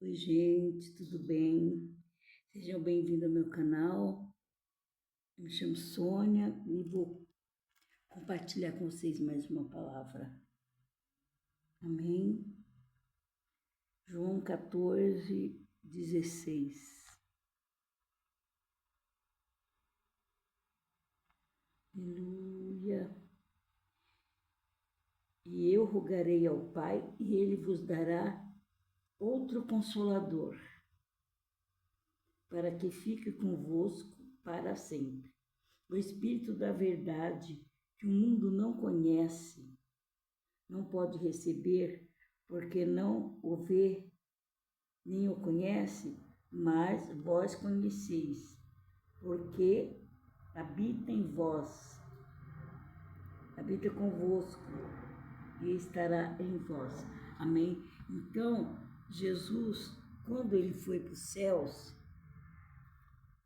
Oi, gente, tudo bem? Sejam bem-vindos ao meu canal. Eu me chamo Sônia e vou compartilhar com vocês mais uma palavra. Amém? João 14:16. Aleluia. E eu rogarei ao Pai, e Ele vos dará outro Consolador, para que fique convosco para sempre. O Espírito da verdade, que o mundo não conhece, não pode receber, porque não o vê nem o conhece, mas vós conheceis, porque habita em vós, habita convosco e estará em vós. Amém? Então, Jesus, quando ele foi para os céus,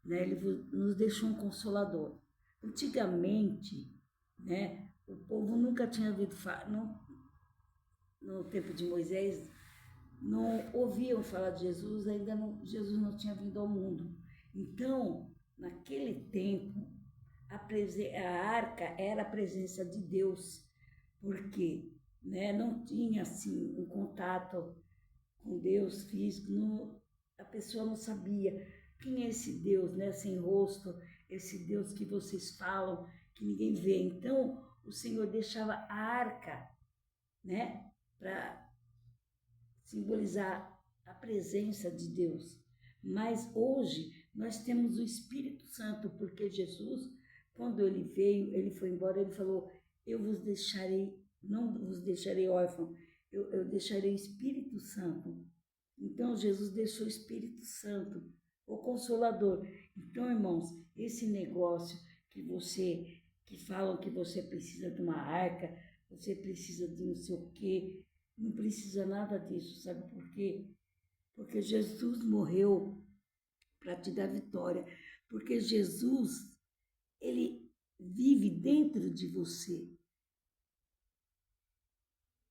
né, ele nos deixou um consolador. Antigamente, né, o povo nunca tinha ouvido falar, no tempo de Moisés, não ouviam falar de Jesus, ainda não, Jesus não tinha vindo ao mundo. Então, naquele tempo, a arca era a presença de Deus, porque, né, não tinha assim um contato com Deus físico, a pessoa não sabia quem é esse Deus, né, sem rosto, esse Deus que vocês falam, que ninguém vê. Então, o Senhor deixava a arca, né, para simbolizar a presença de Deus. Mas hoje nós temos o Espírito Santo, porque Jesus, quando ele veio, ele foi embora, ele falou: eu vos deixarei, não vos deixarei órfão, eu deixarei o Espírito Santo. Então Jesus deixou o Espírito Santo, o Consolador. Então, irmãos, esse negócio que falam que você precisa de uma arca, você precisa de não sei o quê, não precisa nada disso, sabe por quê? Porque Jesus morreu para te dar vitória. Porque Jesus, ele vive dentro de você.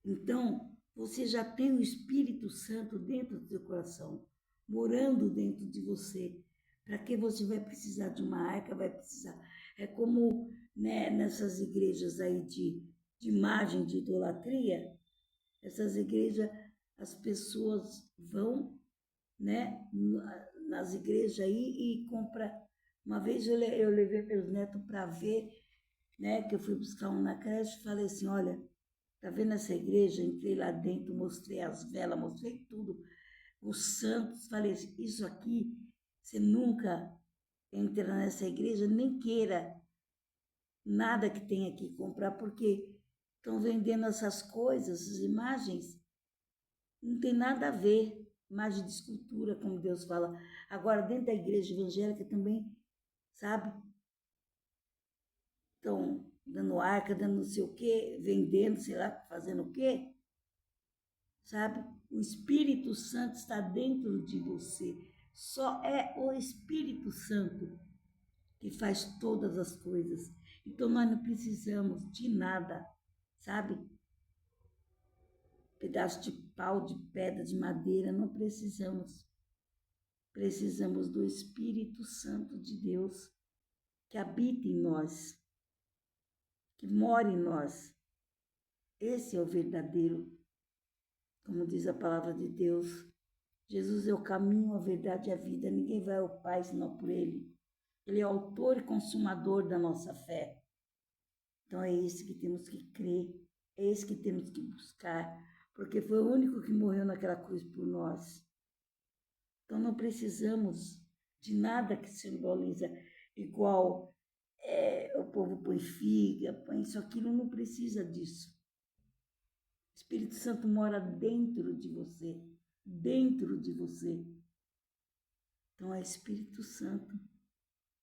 Então, você já tem o Espírito Santo dentro do seu coração, morando dentro de você. Para que você vai precisar de uma arca? Vai precisar. É como, né, nessas igrejas aí de imagem, de idolatria, essas igrejas, as pessoas vão, né, nas igrejas aí e compra. Uma vez eu levei meus netos para ver, né, que eu fui buscar um na creche e falei assim: olha, tá vendo essa igreja? Entrei lá dentro, mostrei as velas, mostrei tudo, os santos. Falei assim: isso aqui, você nunca entra nessa igreja, nem queira nada que tem aqui comprar, porque estão vendendo essas coisas, essas imagens, não tem nada a ver. Imagem de escultura, como Deus fala. Agora, dentro da igreja evangélica também, sabe? Estão dando arca, dando não sei o quê, vendendo, sei lá, fazendo o quê, sabe? O Espírito Santo está dentro de você. Só é o Espírito Santo que faz todas as coisas. Então, nós não precisamos de nada, sabe? Pedaço de pau, de pedra, de madeira, não precisamos. Precisamos do Espírito Santo de Deus que habita em nós, que mora em nós. Esse é o verdadeiro, como diz a palavra de Deus. Jesus é o caminho, a verdade e a vida. Ninguém vai ao Pai senão por Ele. Ele é o autor e consumador da nossa fé. Então é esse que temos que crer, é esse que temos que buscar, porque foi o único que morreu naquela cruz por nós. Então não precisamos de nada que simboliza igual o povo põe figa, põe isso, aquilo, não precisa disso. O Espírito Santo mora dentro de você, dentro de você. Então é Espírito Santo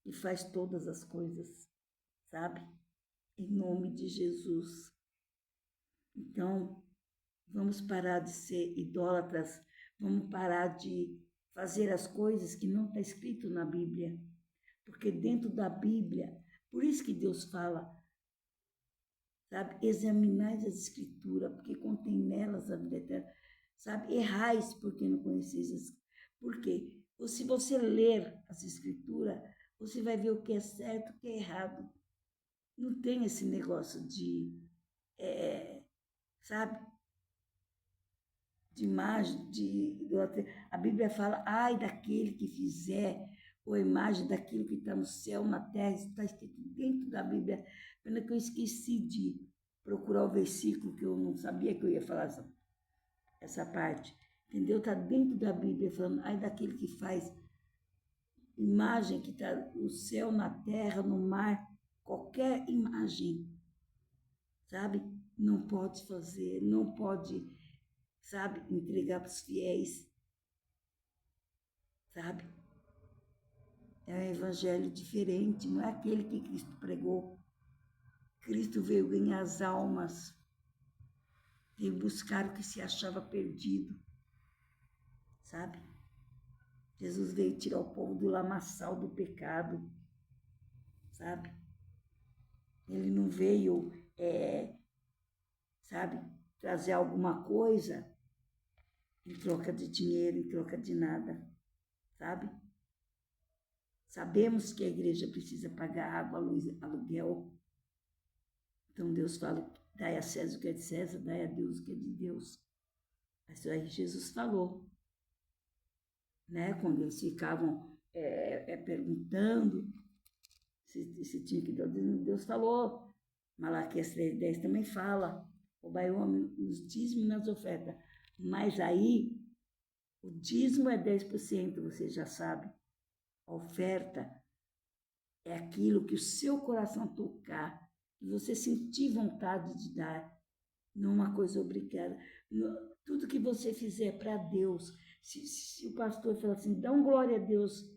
que faz todas as coisas, sabe? Em nome de Jesus. Então, vamos parar de ser idólatras, vamos parar de fazer as coisas que não está escrito na Bíblia. Porque dentro da Bíblia, por isso que Deus fala, sabe? Examinai as Escrituras, porque contém nelas a vida eterna. sabe? Errais porque não conheceis as... Por quê? Se você ler as escrituras, você vai ver o que é certo e o que é errado. Não tem esse negócio de, sabe? De imagem, a Bíblia fala, ai daquele que fizer, ou a imagem daquilo que está no céu, na terra, isso está escrito dentro da Bíblia. Pena que eu esqueci de procurar o versículo, que eu não sabia que eu ia falar essa parte. Entendeu? Está dentro da Bíblia, falando, ai daquele que faz imagem que está no céu, na terra, no mar, qualquer imagem, sabe? Não pode fazer, não pode, sabe, entregar para os fiéis, sabe? É um evangelho diferente, não é aquele que Cristo pregou. Cristo veio ganhar as almas, veio buscar o que se achava perdido, sabe? Jesus veio tirar o povo do lamaçal do pecado, sabe? Ele não veio, sabe, trazer alguma coisa em troca de dinheiro, em troca de nada, sabe? Sabemos que a igreja precisa pagar água, luz, aluguel. Então Deus fala, dai a César o que é de César, dai a Deus o que é de Deus. Isso aí Jesus falou, né? Quando eles ficavam perguntando se tinha que dar, Deus falou. Malaquias 3:10 também fala, roubai o homem nos dízimos e nas ofertas. Mas aí, o dízimo é 10%, você já sabe. A oferta é aquilo que o seu coração tocar, que você sentir vontade de dar, não uma coisa obrigada. Tudo que você fizer para Deus, se o pastor falar assim, dá um glória a Deus,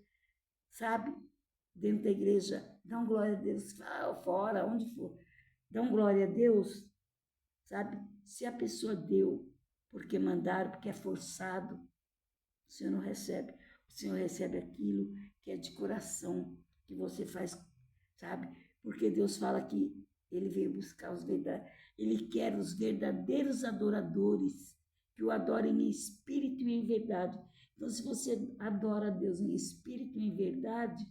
sabe? Dentro da igreja, dá um glória a Deus, fora, onde for, dá um glória a Deus, sabe? Se a pessoa deu porque mandaram, porque é forçado, o Senhor não recebe. O Senhor recebe aquilo que é de coração, que você faz, sabe? Porque Deus fala que Ele veio buscar os verdadeiros, Ele quer os verdadeiros adoradores, que o adorem em espírito e em verdade. Então, se você adora a Deus em espírito e em verdade,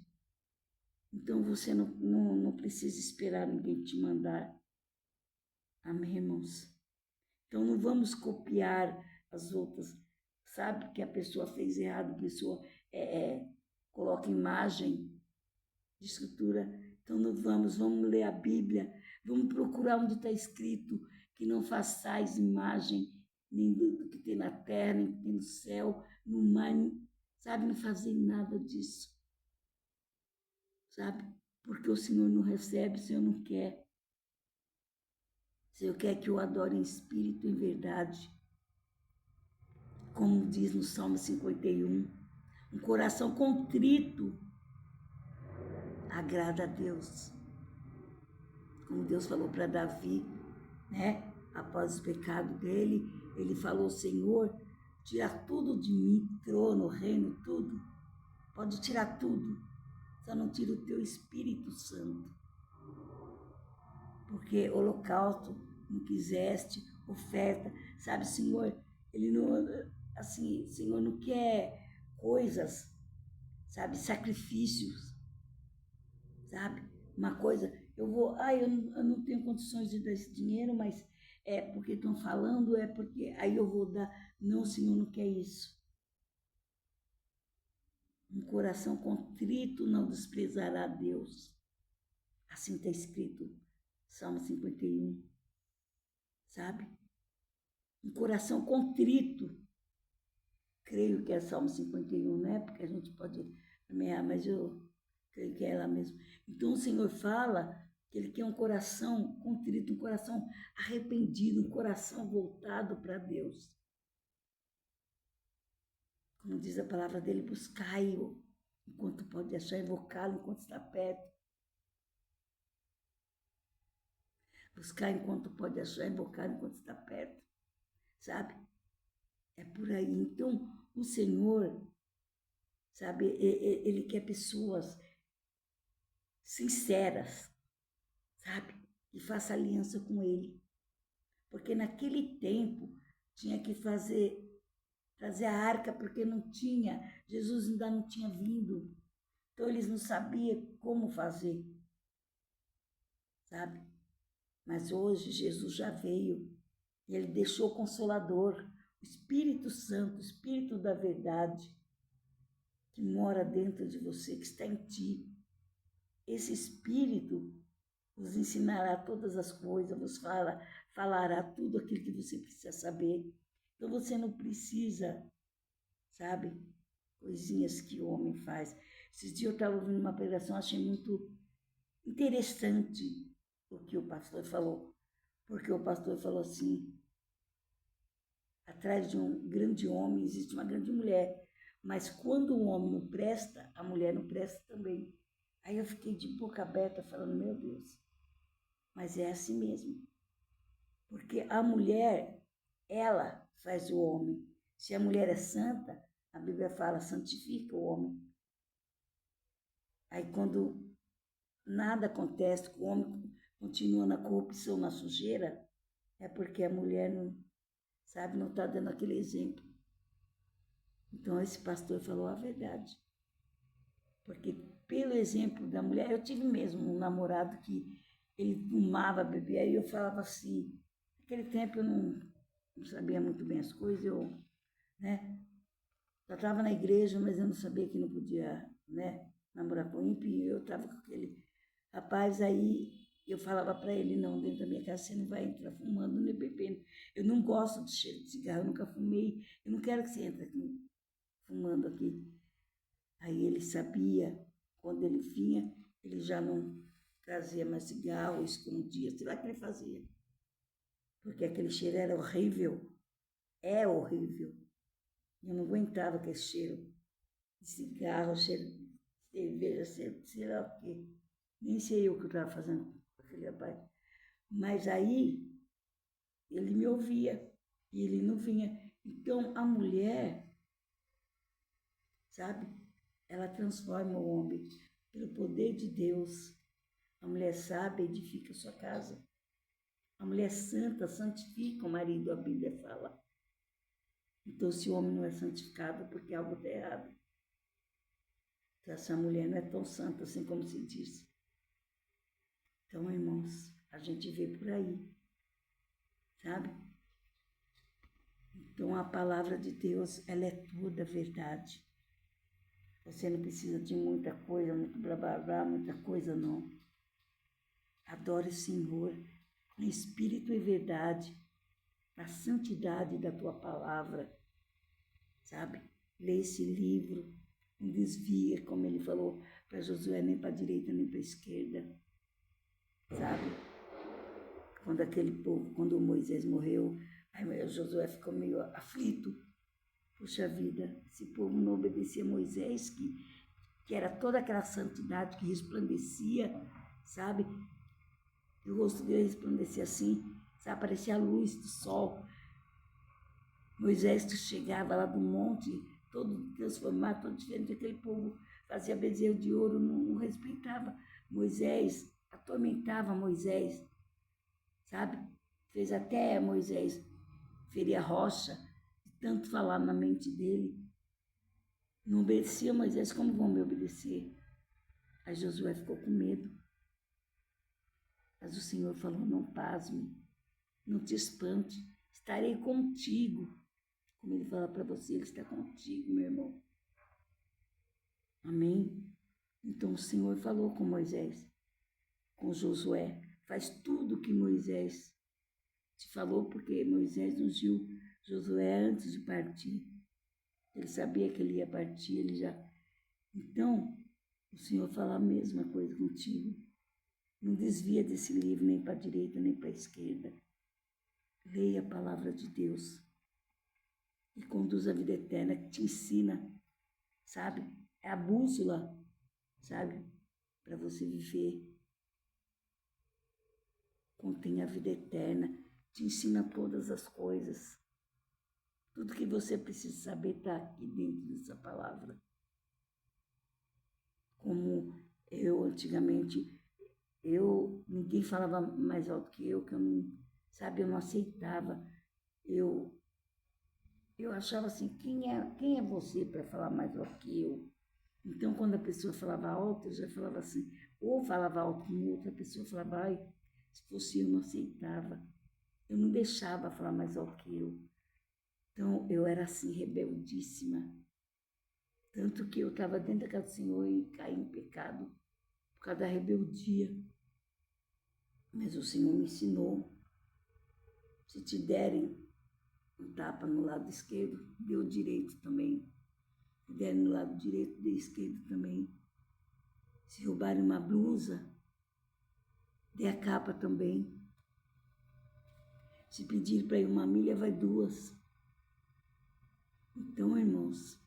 então você não precisa esperar ninguém te mandar. Amém, irmãos? Então, não vamos copiar as outras. Sabe que a pessoa fez errado, a pessoa coloca imagem de escritura. Então, não vamos ler a Bíblia, vamos procurar onde está escrito que não façais imagem nem do que tem na terra, nem do que tem no céu, no mar, sabe? Não fazer nada disso, sabe? Porque o Senhor não recebe, o Senhor não quer. O Senhor quer que eu adore em espírito e em verdade. Como diz no Salmo 51, um coração contrito agrada a Deus. Como Deus falou para Davi, né? Após o pecado dele, ele falou, Senhor, tira tudo de mim, trono, reino, tudo. Pode tirar tudo, só não tira o teu Espírito Santo. Porque holocausto não quiseste, oferta, sabe, Senhor, ele não, assim, Senhor não quer coisas, sabe, sacrifícios, sabe, uma coisa, eu não tenho condições de dar esse dinheiro, mas é porque estão falando, é porque aí eu vou dar, não, Senhor não quer isso. Um coração contrito não desprezará a Deus, assim está escrito, Salmo 51, sabe? Um coração contrito. Creio que é Salmo 51, né? Porque a gente pode ameaçar, mas eu creio que é ela mesmo. Então o Senhor fala que Ele quer um coração contrito, um coração arrependido, um coração voltado para Deus. Como diz a palavra dele, buscai-o enquanto pode achar, invocá-lo enquanto está perto. Buscar enquanto pode achar, invocar enquanto está perto. Sabe? É por aí. Então, o Senhor, sabe, Ele quer pessoas sinceras, sabe? Que façam aliança com Ele. Porque naquele tempo tinha que fazer trazer a arca, porque não tinha, Jesus ainda não tinha vindo. Então eles não sabiam como fazer, sabe? Mas hoje Jesus já veio e ele deixou o Consolador, o Espírito Santo, o Espírito da verdade, que mora dentro de você, que está em ti. Esse Espírito vos ensinará todas as coisas, vos falará tudo aquilo que você precisa saber. Então você não precisa, sabe, coisinhas que o homem faz. Esses dias eu estava ouvindo uma pregação, achei muito interessante o que o pastor falou, porque o pastor falou assim: atrás de um grande homem existe uma grande mulher, mas quando o homem não presta, a mulher não presta também. Aí eu fiquei de boca aberta falando, meu Deus, mas é assim mesmo. Porque a mulher, ela faz o homem. Se a mulher é santa, a Bíblia fala, santifica o homem. Aí quando nada acontece, o homem continua na corrupção, na sujeira, é porque a mulher não, sabe, não está dando aquele exemplo. Então esse pastor falou a verdade. Porque pelo exemplo da mulher, eu tive mesmo um namorado que ele fumava, bebia, e eu falava assim, naquele tempo eu não sabia muito bem as coisas, eu, né, já estava na igreja, mas eu não sabia que não podia, né, namorar com ímpio, e eu estava com aquele rapaz, aí eu falava para ele, não, dentro da minha casa você não vai entrar fumando nem bebendo. Eu não gosto de cheiro de cigarro, eu nunca fumei, eu não quero que você entre aqui, fumando aqui. Aí ele sabia, quando ele vinha, ele já não trazia mais cigarro, escondia, sei lá o que ele fazia. Porque aquele cheiro era horrível, é horrível. Eu não aguentava aquele cheiro de cigarro, cheiro de cerveja, sei lá o quê. Nem sei eu o que eu estava fazendo com aquele rapaz. Mas aí ele me ouvia e ele não vinha. Então a mulher, sabe, ela transforma o homem pelo poder de Deus. A mulher sábia edifica a sua casa. A mulher santa santifica o marido, a Bíblia fala. Então, se o homem não é santificado, porque algo está errado. Então, essa mulher não é tão santa assim como se diz. Então, irmãos, a gente vê por aí, sabe? Então, a palavra de Deus, ela é toda verdade. Você não precisa de muita coisa, muito blá blá blá, muita coisa não. Adore o Senhor em espírito e verdade, na santidade da tua palavra, sabe? Lê esse livro, não desvia, como ele falou para Josué, nem para a direita nem para a esquerda, sabe? Quando aquele povo, quando Moisés morreu, aí Josué ficou meio aflito. Puxa vida, esse povo não obedecia a Moisés, que era toda aquela santidade que resplandecia, sabe? E o rosto dele resplandecia assim, sabe? Parecia a luz do sol. Moisés que chegava lá do monte, todo transformado, todo diferente, aquele povo fazia bezerro de ouro, não respeitava Moisés, atormentava Moisés, sabe? Fez até Moisés ferir a rocha, de tanto falar na mente dele. Não obedecia Moisés, como vão me obedecer? Aí Josué ficou com medo. Mas o Senhor falou, não pasme, não te espante, estarei contigo. Como ele fala para você, ele está contigo, meu irmão. Amém? Então o Senhor falou com Moisés, com Josué. Faz tudo o que Moisés te falou, porque Moisés ungiu Josué antes de partir. Ele sabia que ele ia partir, ele já... Então, o Senhor fala a mesma coisa contigo. Não desvia desse livro nem para a direita nem para a esquerda. Leia a palavra de Deus e conduz a vida eterna, que te ensina, sabe? É a bússola, sabe? Para você viver. Contém a vida eterna, te ensina todas as coisas. Tudo que você precisa saber está aqui dentro dessa palavra. Como eu antigamente, ninguém falava mais alto que eu não, sabe, eu não aceitava. Eu eu achava assim, quem é você para falar mais alto que eu? Então, quando a pessoa falava alto, eu já falava assim, ou falava alto com outra pessoa, falava, ai, se fosse eu, não aceitava. Eu não deixava falar mais alto que eu. Então, eu era assim, rebeldíssima. Tanto que eu estava dentro da casa do Senhor e caí em pecado por causa da rebeldia. Mas o Senhor me ensinou, se te derem um tapa no lado esquerdo, dê o direito também. Se derem no lado direito, dê esquerdo também. Se roubarem uma blusa, dê a capa também. Se pedir para ir uma milha, vai duas. Então, irmãos,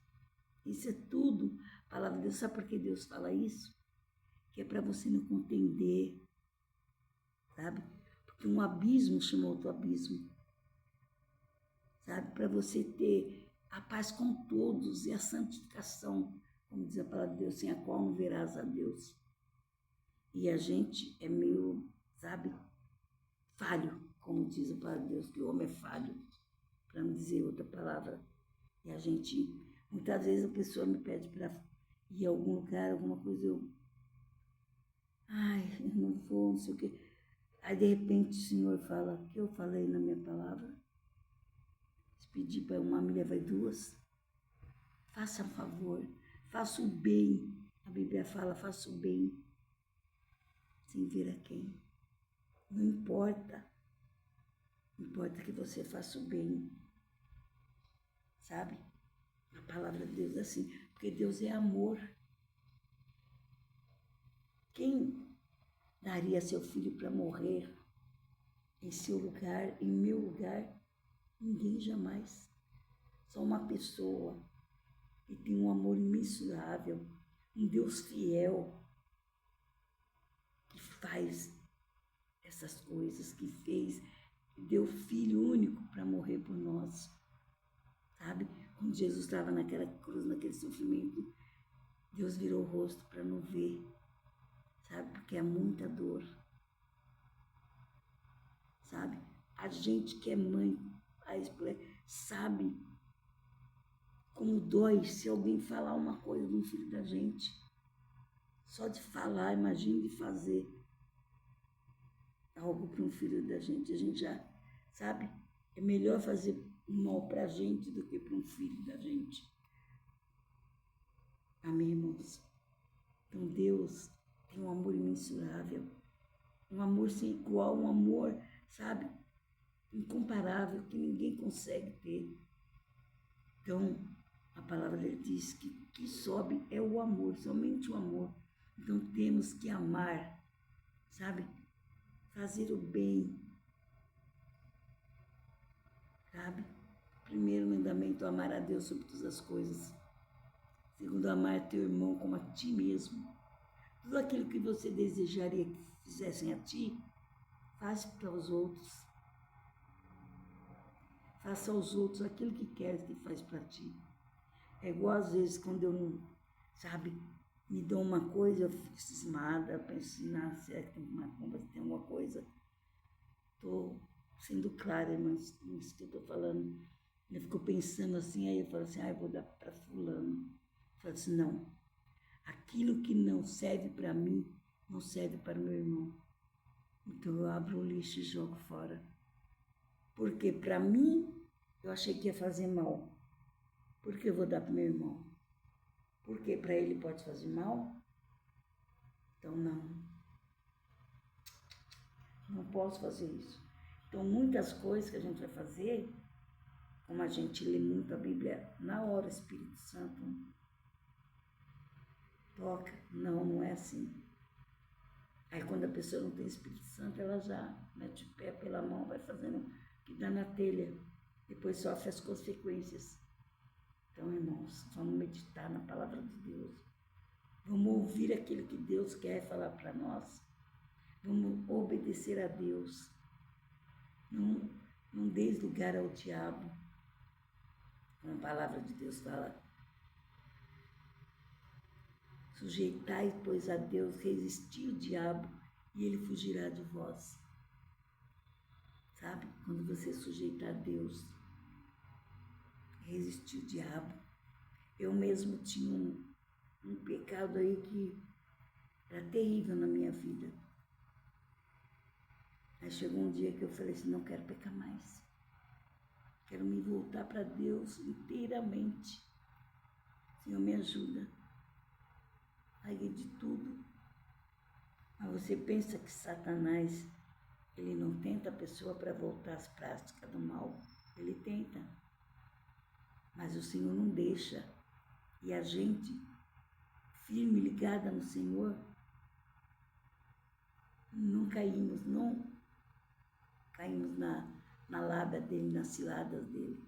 isso é tudo a palavra de Deus. Sabe por que Deus fala isso? Que é para você não contender, sabe? Porque um abismo chamou outro abismo, sabe? Para você ter a paz com todos e a santificação, como diz a palavra de Deus, sem a qual não verás a Deus. E a gente é meio, sabe, falho, como diz a palavra de Deus, que o homem é falho, para não dizer outra palavra. E a gente, muitas vezes a pessoa me pede para ir a algum lugar, alguma coisa, eu não vou, não sei o quê. Aí de repente o Senhor fala, o que eu falei na minha palavra? Se pedir para uma milha, vai duas. Faça um favor, faça o bem. A Bíblia fala, faça o bem, sem ver a quem. Não importa. Importa que você faça o bem. Sabe? A palavra de Deus é assim, porque Deus é amor. Quem daria seu filho para morrer em seu lugar, em meu lugar? Ninguém jamais. Só uma pessoa que tem um amor imensurável, um Deus fiel, que faz essas coisas, que fez, que deu Filho único para morrer por nós. Sabe? Quando Jesus estava naquela cruz, naquele sofrimento, Deus virou o rosto para não ver. Sabe? Porque é muita dor. Sabe? A gente que é mãe, sabe como dói se alguém falar uma coisa de um filho da gente. Só de falar, imagine de fazer algo para um filho da gente. A gente já, sabe? É melhor fazer mal para a gente do que para um filho da gente. Amém, irmãos? Então Deus tem um amor imensurável, um amor sem igual, um amor, sabe, incomparável, que ninguém consegue ter. Então, a palavra dele diz que o que sobe é o amor, somente o amor. Então, temos que amar, sabe, fazer o bem, sabe? Primeiro mandamento, amar a Deus sobre todas as coisas. Segundo, amar teu irmão como a ti mesmo. Tudo aquilo que você desejaria que fizessem a ti, faz para os outros. Faça aos outros aquilo que queres que faz para ti. É igual às vezes quando eu não, sabe, me dão uma coisa, eu fico cismada, penso, não, será que tem alguma coisa? Estou sendo clara, mas isso que eu estou falando. Eu fico pensando assim, aí eu falo assim, eu vou dar para fulano. Eu falo assim, não, aquilo que não serve para mim, não serve para o meu irmão. Então eu abro o lixo e jogo fora. Porque para mim, eu achei que ia fazer mal. Por que eu vou dar para o meu irmão? Porque para ele pode fazer mal? Então não. Não posso fazer isso. Então muitas coisas que a gente vai fazer, como a gente lê muito a Bíblia, na hora o Espírito Santo toca. Não, não é assim. Aí quando a pessoa não tem Espírito Santo, ela já mete o pé pela mão, vai fazendo o que dá na telha. Depois sofre as consequências. Então, irmãos, vamos meditar na palavra de Deus. Vamos ouvir aquilo que Deus quer falar para nós. Vamos obedecer a Deus. Não dê lugar ao diabo. Como a palavra de Deus fala. Sujeitai, pois, a Deus, resistir o diabo e ele fugirá de vós. Sabe? Quando você sujeitar a Deus, resistir o diabo. Eu mesmo tinha um pecado aí que era terrível na minha vida. Aí chegou um dia que eu falei assim, não quero pecar mais. Quero me voltar para Deus inteiramente. Senhor, me ajuda. Larguei de tudo. Mas você pensa que Satanás, ele não tenta a pessoa para voltar às práticas do mal? Ele tenta. Mas o Senhor não deixa. E a gente, firme, ligada no Senhor, não caímos na lábia dele, nas ciladas dele.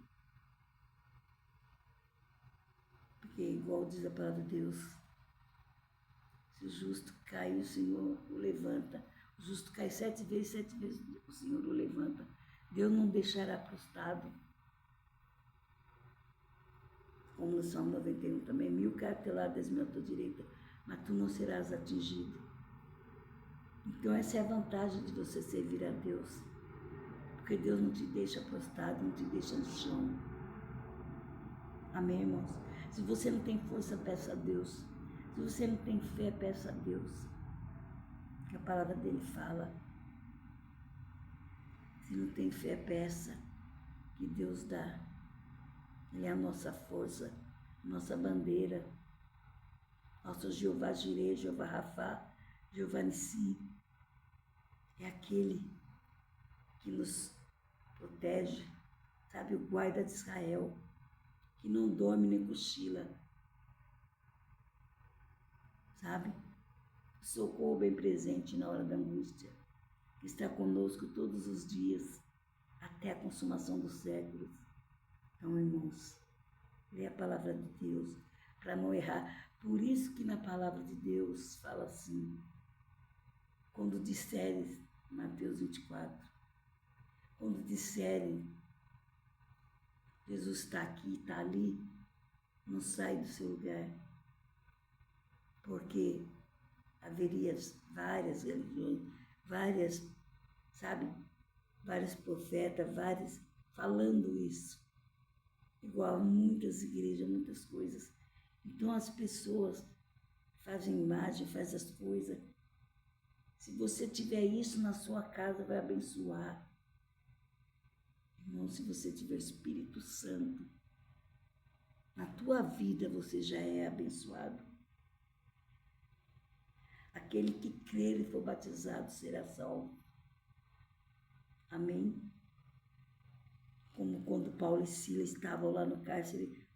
Porque, igual diz a palavra de Deus, se o justo cai, o Senhor o levanta. O justo cai 7 vezes o Senhor o levanta. Deus não deixará prostrado. Como no Salmo 91 também, 1000 cairão ao teu lado, 10.000 à tua direita, mas tu não serás atingido. Então essa é a vantagem de você servir a Deus. Porque Deus não te deixa prostrado, não te deixa no chão. Amém, irmãos? Se você não tem força, peça a Deus. Se você não tem fé, peça a Deus. Que a palavra dele fala. Se não tem fé, peça. Que Deus dá. Ele é a nossa força, nossa bandeira. Nosso Jeová Jireh, Jeová Rafá, Jeová Nissi. É aquele que nos protege, sabe, o guarda de Israel, que não dorme nem cochila, sabe? Socorro bem presente na hora da angústia, que está conosco todos os dias, até a consumação dos séculos. Então, irmãos, lê a palavra de Deus para não errar. Por isso que na palavra de Deus fala assim, quando disseres, Mateus 24, quando disserem, Jesus está aqui, está ali, não sai do seu lugar, porque haveria várias religiões, vários profetas, vários falando isso, igual a muitas igrejas, muitas coisas. Então as pessoas fazem imagem, fazem as coisas. Se você tiver isso na sua casa, vai abençoar. Irmão, se você tiver Espírito Santo, na tua vida você já é abençoado. Aquele que crer e for batizado será salvo. Amém? Como quando Paulo e Silas estavam lá no cárcere,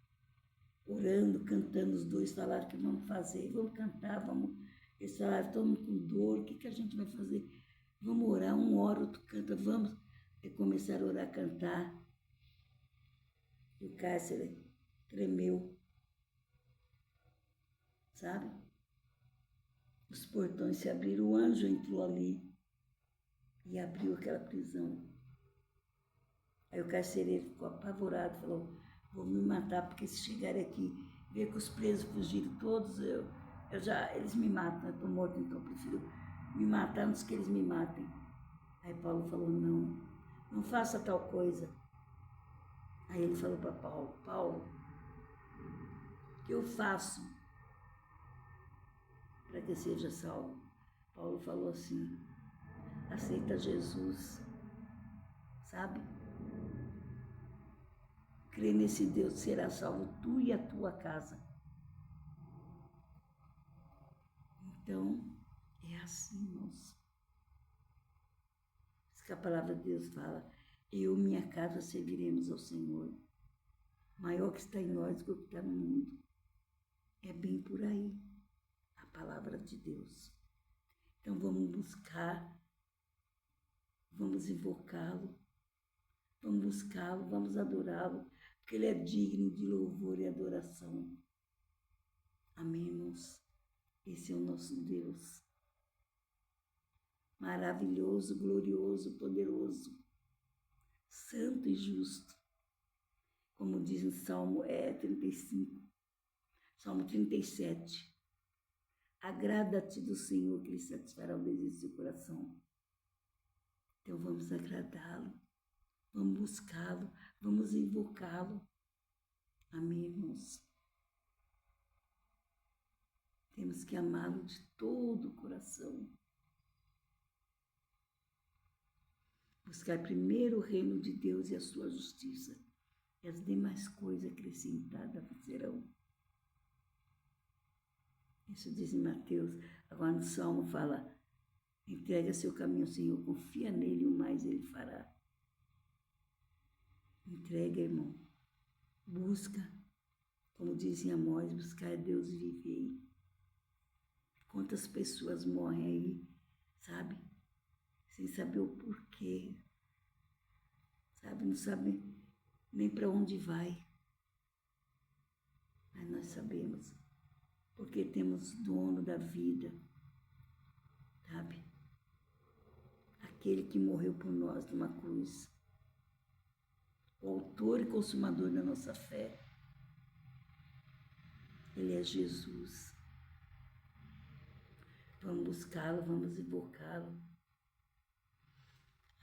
orando, cantando, os dois falaram que vamos fazer, vamos cantar, vamos. Eles falaram, estamos com dor, o que a gente vai fazer? Vamos orar, um ora, outro canta, vamos. E começaram a orar, cantar. E o cárcere tremeu, sabe? Os portões se abriram, o anjo entrou ali e abriu aquela prisão. Aí o carcereiro ficou apavorado, falou, vou me matar, porque se chegarem aqui, ver que os presos fugiram todos, eles me matam, eu estou morto, então eu prefiro me matar antes que eles me matem. Aí Paulo falou, não faça tal coisa. Aí ele falou para Paulo, o que eu faço para que seja salvo? Paulo falou assim, aceita Jesus, sabe? Crê nesse Deus, será salvo tu e a tua casa. Então, é assim, irmãos. Isso que a palavra de Deus fala, eu e minha casa serviremos ao Senhor. Maior que está em nós do que o que está no mundo. É bem por aí a palavra de Deus. Então vamos buscar, vamos invocá-lo, vamos adorá-lo, porque ele é digno de louvor e adoração. Amém, irmãos? Esse é o nosso Deus. Maravilhoso, glorioso, poderoso, santo e justo. Como diz no Salmo 35, Salmo 37. Agrada-te do Senhor, que Ele satisfará o desejo do seu coração. Então vamos agradá-lo, vamos buscá-lo, vamos invocá-lo. Amém, irmãos? Temos que amá-lo de todo o coração. Buscar primeiro o reino de Deus e a sua justiça, e as demais coisas acrescentadas serão. Isso diz em Mateus. Agora no Salmo fala, entrega seu caminho ao Senhor, confia nele, o mais ele fará. Entrega, irmão. Busca, como diz em Amós, buscar Deus e viver. Quantas pessoas morrem aí, sabe? Sem saber o porquê. Sabe? Não sabe nem para onde vai. Mas nós sabemos. Porque temos dono da vida. Sabe? Aquele que morreu por nós numa cruz. O autor e consumador da nossa fé. Ele é Jesus. Vamos buscá-lo, vamos invocá-lo.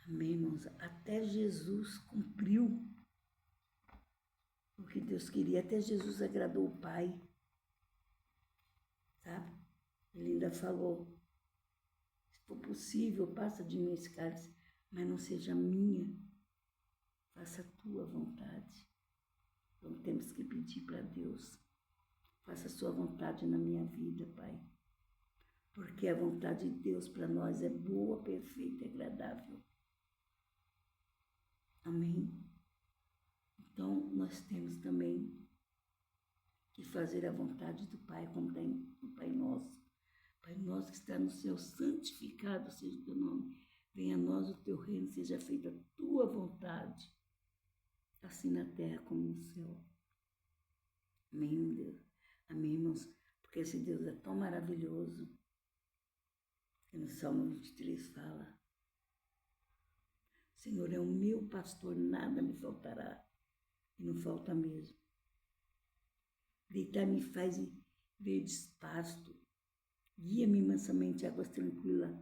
Amém, irmãos? Até Jesus cumpriu o que Deus queria. Até Jesus agradou o Pai. Sabe? Ele ainda falou, se for possível, passa de mim esse cálice, mas não seja a minha, faça a tua vontade. Então temos que pedir para Deus, faça a sua vontade na minha vida, Pai. Porque a vontade de Deus para nós é boa, perfeita e agradável. Amém? Então, nós temos também que fazer a vontade do Pai, como está no Pai Nosso. Pai nosso que está no céu, santificado seja o teu nome. Venha a nós o teu reino, seja feita a tua vontade, assim na terra como no céu. Amém, Deus? Amém, irmãos? Porque esse Deus é tão maravilhoso. E no Salmo 23 fala, Senhor é o meu pastor, nada me faltará. E não falta mesmo. Deitar-me faz verdes pasto. Guia-me mansamente a águas tranquilas.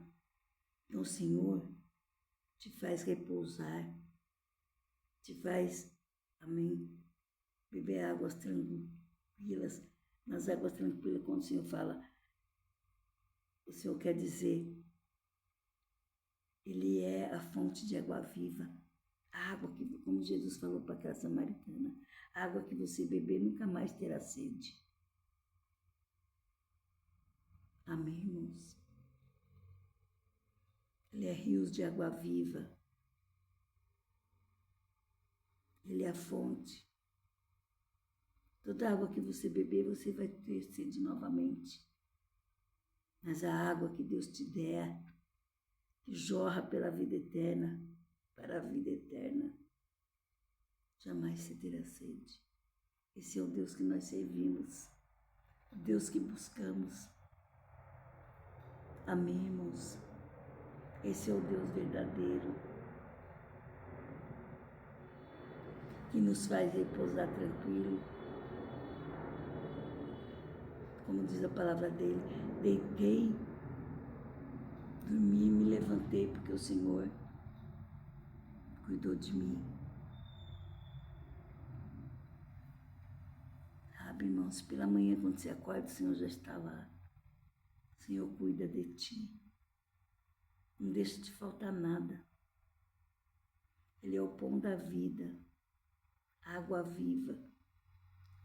Então o Senhor te faz repousar. Te faz, amém, beber águas tranquilas. Nas águas tranquilas, quando o Senhor fala, o Senhor quer dizer, Ele é a fonte de água viva. A água que, como Jesus falou para aquela samaritana, a água que você beber nunca mais terá sede. Amém, irmãos? Ele é rios de água viva. Ele é a fonte. Toda água que você beber, você vai ter sede novamente. Mas a água que Deus te der, que jorra pela vida eterna, para a vida eterna, jamais você terá sede. Esse é o Deus que nós servimos, o Deus que buscamos. Amém, irmãos? Esse é o Deus verdadeiro, que nos faz repousar tranquilo. Como diz a palavra dele, deitei, dormi e me levantei, porque o Senhor cuidou de mim. Sabe, irmãos, pela manhã quando você acorda, o Senhor já está lá. O Senhor cuida de ti. Não deixa de faltar nada. Ele é o pão da vida, a água viva,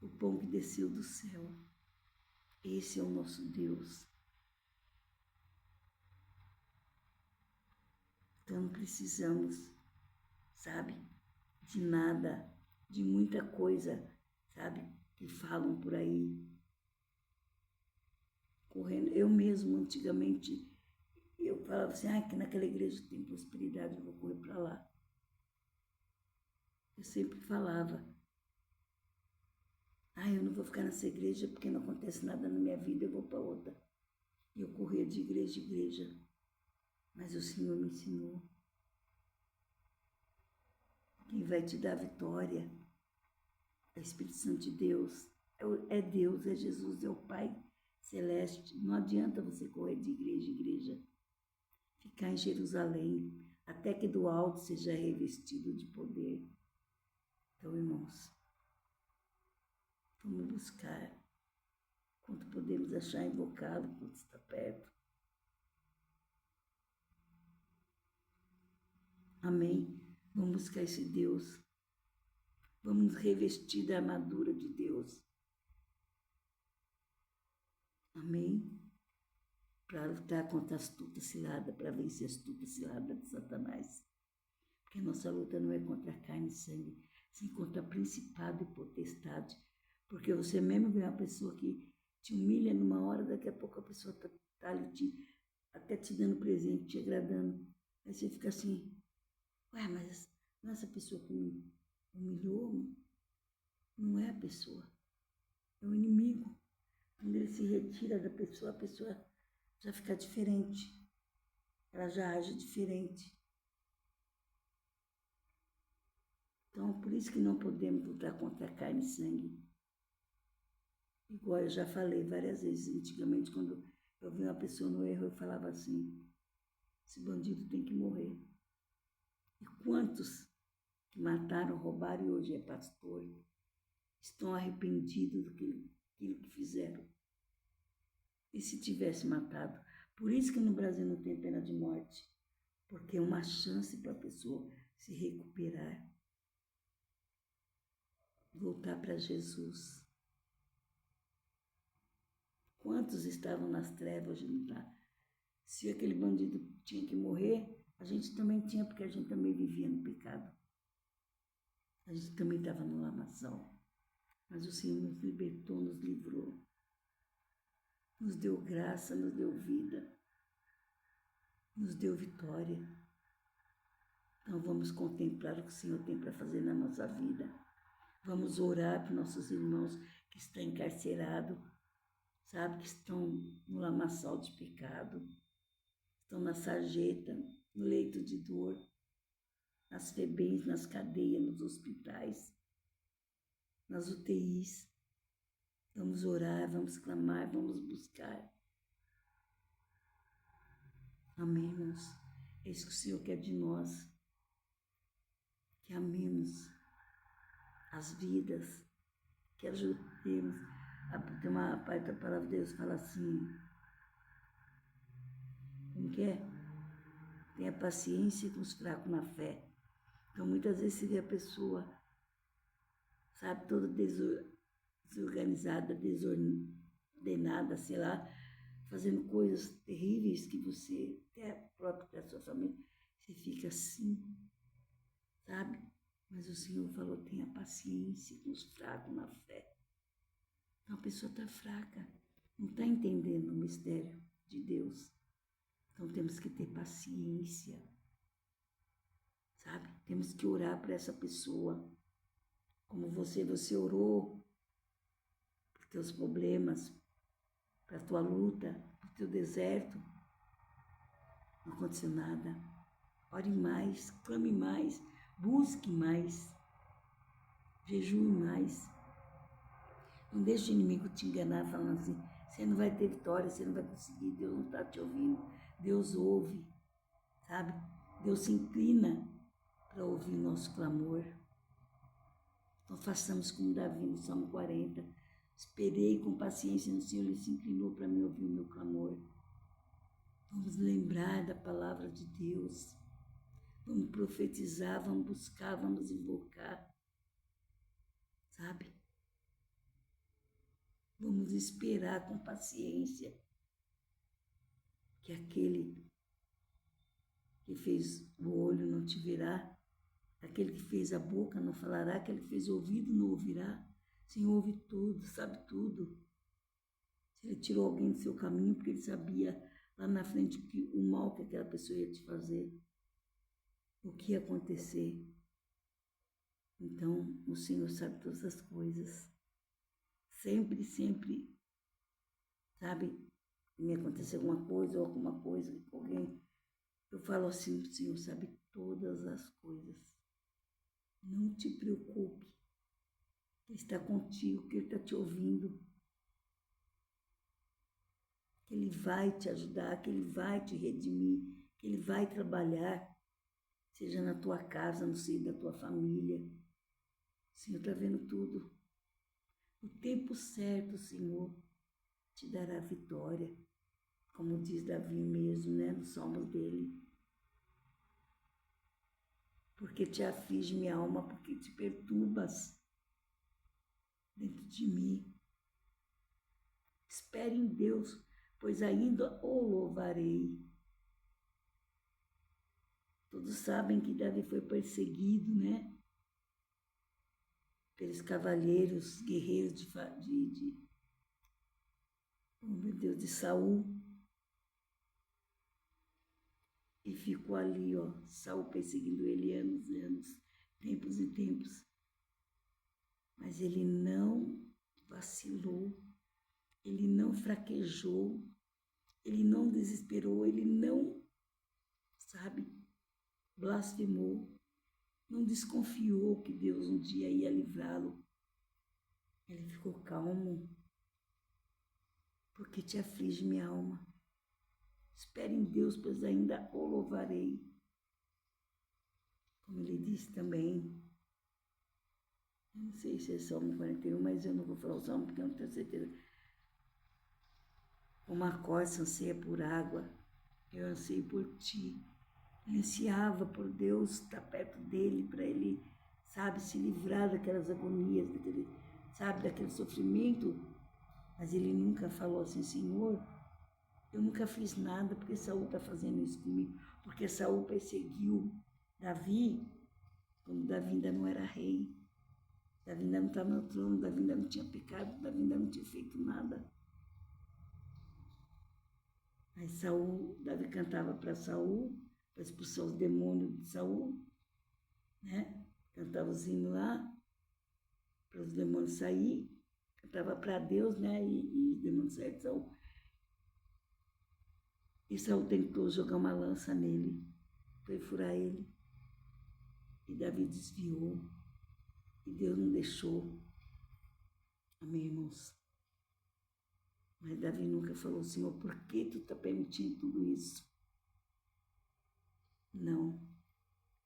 o pão que desceu do céu. Esse é o nosso Deus. Então não precisamos, sabe, de nada, de muita coisa, sabe, que falam por aí. Correndo, eu mesmo antigamente, eu falava assim, que naquela igreja tem prosperidade, eu vou correr para lá. Eu sempre falava, eu não vou ficar nessa igreja porque não acontece nada na minha vida, eu vou para outra. E eu corria de igreja em igreja. Mas o Senhor me ensinou. Quem vai te dar vitória é o Espírito Santo de Deus. É Deus, é Jesus, é o Pai Celeste. Não adianta você correr de igreja em igreja. Ficar em Jerusalém, até que do alto seja revestido de poder. Então, irmãos, Vamos buscar. Quanto podemos achar, invocá-lo quando está perto. Amém? Vamos buscar esse Deus. Vamos nos revestir da armadura de Deus. Amém? Para lutar contra a astuta cilada, para vencer a astuta cilada de Satanás. Porque a nossa luta não é contra a carne e sangue, sim contra principado e potestade. Porque você mesmo vê uma pessoa que te humilha numa hora, daqui a pouco a pessoa está ali até te dando presente, te agradando. Aí você fica assim, ué, mas não é essa pessoa que me humilhou? Não é a pessoa, é o inimigo. Quando ele se retira da pessoa, a pessoa já fica diferente. Ela já age diferente. Então, por isso que não podemos lutar contra carne e sangue. Igual eu já falei várias vezes, antigamente, quando eu vi uma pessoa no erro, eu falava assim, esse bandido tem que morrer. E quantos que mataram, roubaram e hoje é pastor, estão arrependidos daquilo que fizeram? E se tivesse matado? Por isso que no Brasil não tem pena de morte, porque é uma chance para a pessoa se recuperar, voltar para Jesus. Quantos estavam nas trevas, hoje não está? Se aquele bandido tinha que morrer, a gente também tinha, porque a gente também vivia no pecado. A gente também estava no lamaçal. Mas o Senhor nos libertou, nos livrou. Nos deu graça, nos deu vida. Nos deu vitória. Então vamos contemplar o que o Senhor tem para fazer na nossa vida. Vamos orar para nossos irmãos que estão encarcerados, sabe, que estão no lamaçal de pecado, estão na sarjeta, no leito de dor, nas FEBEMs, nas cadeias, nos hospitais, nas UTIs. Vamos orar, vamos clamar, vamos buscar. Amém, irmãos? É isso que o Senhor quer de nós, que amemos as vidas, que ajudemos. Tem uma parte da palavra de Deus que fala assim, como que é? Tenha paciência com os fracos na fé. Então, muitas vezes você vê a pessoa, sabe, toda desorganizada, desordenada, sei lá, fazendo coisas terríveis que você, até próprio da sua família, você fica assim, sabe? Mas o Senhor falou, tenha paciência com os fracos na fé. Então, a pessoa está fraca, não está entendendo o mistério de Deus. Então, temos que ter paciência, sabe? Temos que orar para essa pessoa. Como você orou para os teus problemas, para a tua luta, para o teu deserto. Não aconteceu nada. Ore mais, clame mais, busque mais, jejue mais. Não deixe o inimigo te enganar falando assim, você não vai ter vitória, você não vai conseguir, Deus não está te ouvindo. Deus ouve, sabe? Deus se inclina para ouvir o nosso clamor. Então façamos como Davi no Salmo 40. Esperei com paciência no Senhor, Ele se inclinou para me ouvir o meu clamor. Vamos lembrar da palavra de Deus. Vamos profetizar, vamos buscar, vamos invocar. Sabe? Vamos esperar com paciência que aquele que fez o olho não te verá, aquele que fez a boca não falará, aquele que fez o ouvido não ouvirá. O Senhor ouve tudo, sabe tudo. Se Ele tirou alguém do seu caminho, porque Ele sabia lá na frente o mal que aquela pessoa ia te fazer, o que ia acontecer. Então, o Senhor sabe todas as coisas. Sempre, sempre, sabe, me acontecer alguma coisa ou alguma coisa com alguém, eu falo assim, o Senhor sabe todas as coisas. Não te preocupe. Ele está contigo, que Ele está te ouvindo. Que Ele vai te ajudar, que Ele vai te redimir, que Ele vai trabalhar, seja na tua casa, no seio da tua família. O Senhor está vendo tudo. O tempo certo, Senhor, te dará vitória, como diz Davi mesmo, né, nos salmos dele. Porque te aflige minha alma, porque te perturbas dentro de mim. Espere em Deus, pois ainda o louvarei. Todos sabem que Davi foi perseguido, né? Pelos cavaleiros, guerreiros oh meu Deus, de Saul. E ficou ali, ó, Saul perseguindo ele anos e anos, tempos e tempos. Mas ele não vacilou, ele não fraquejou, ele não desesperou, ele não, blasfemou, não desconfiou que Deus um dia ia livrá-lo. Ele ficou calmo, porque te aflige minha alma. Espere em Deus, pois ainda o louvarei. Como ele disse também, eu não sei se é Salmo 41, mas eu não vou falar o Salmo porque eu não tenho certeza. Como a corça anseia por água, eu anseio por ti. Ele ansiava por Deus estar perto dele, para ele, se livrar daquelas agonias, daquele sofrimento. Mas ele nunca falou assim, Senhor, eu nunca fiz nada porque Saul está fazendo isso comigo. Porque Saul perseguiu Davi quando Davi ainda não era rei. Davi ainda não estava no trono, Davi ainda não tinha pecado, Davi ainda não tinha feito nada. Aí Davi cantava para Saul, para expulsar os demônios de Saul, né? Cantava os hinos lá, para os demônios sair, cantava para Deus, né? E os demônios saíram de Saul. E Saul tentou jogar uma lança nele, perfurar ele. E Davi desviou. E Deus não deixou. Amém, irmãos? Mas Davi nunca falou, Senhor, por que tu está permitindo tudo isso? Não.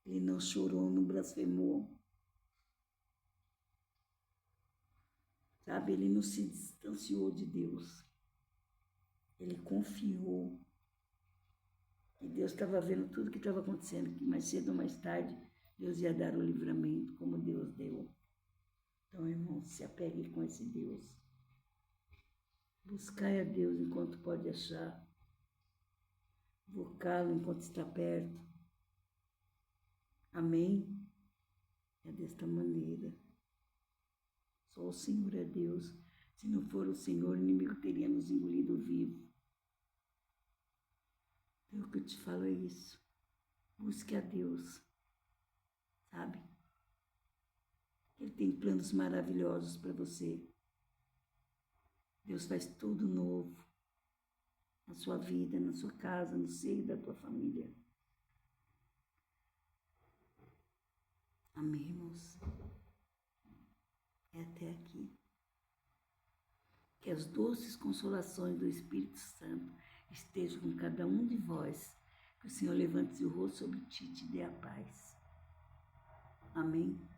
Ele não chorou, não blasfemou. Ele não se distanciou de Deus. Ele confiou que Deus estava vendo tudo que estava acontecendo, que mais cedo ou mais tarde Deus ia dar o livramento, como Deus deu. Então, irmãos, se apegue com esse Deus. Buscai a Deus enquanto pode achar. Invocá-lo enquanto está perto. Amém? É desta maneira. Só o Senhor é Deus. Se não for o Senhor, o inimigo teria nos engolido vivo. Então, o que eu te falo é isso. Busque a Deus. Ele tem planos maravilhosos para você. Deus faz tudo novo na sua vida, na sua casa, no seio da tua família. Amém, irmãos? É até aqui. Que as doces consolações do Espírito Santo estejam com cada um de vós. Que o Senhor levante seu rosto sobre ti e te dê a paz. Amém?